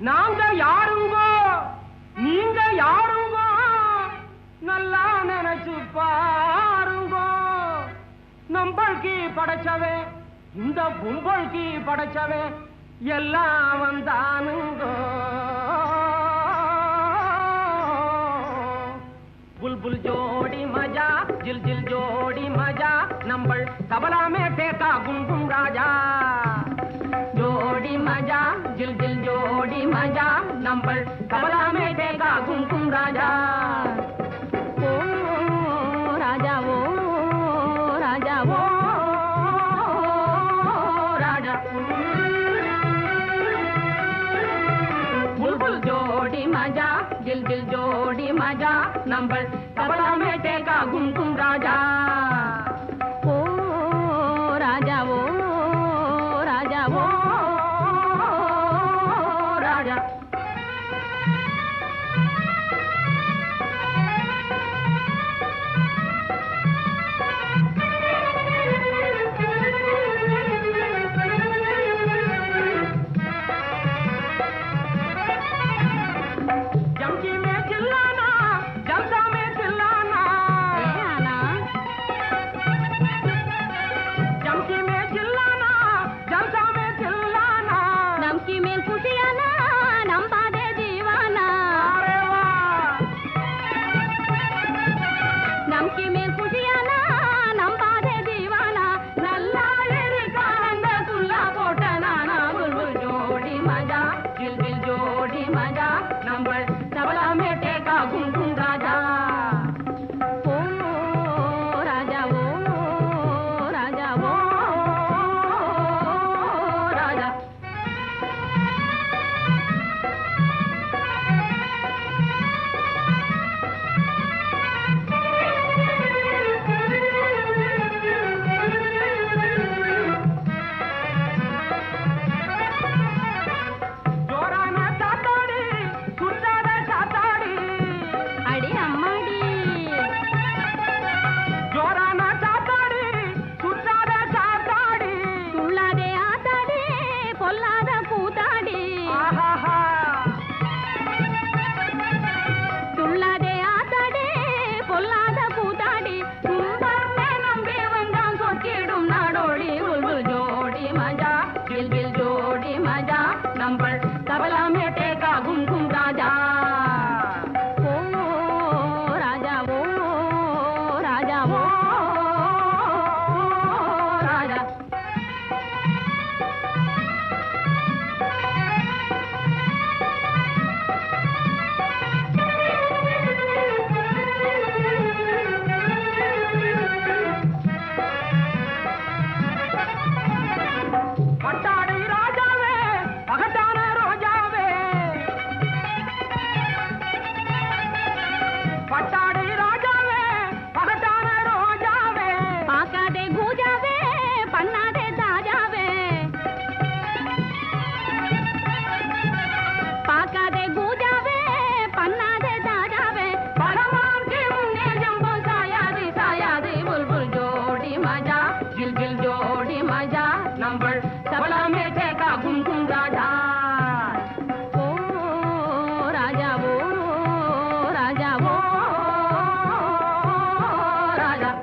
நாங்க யாருங்கோ நீங்க யாருங்கோ நல்லா நினைச்சு பாருங்கோ நம்மளுக்கு படைச்சவே இந்த கும்பலுக்கு படைச்சவே எல்லாம் வந்தானுங்கோ बुलबुल जोड़ी मजा जिल जिल जोड़ी मजा नंबर तबला में टेका गुनगुन राजा जोड़ी मजा जिल जिल जोड़ी मजा नंबर तबला में टेका गुनगुन राजा ओ राजा ओ राजा ओ राजा बुलबुल जोड़ी मजा दिल दिल जोड़ी मजा नंबर तबला में टेका गुनगुन राजा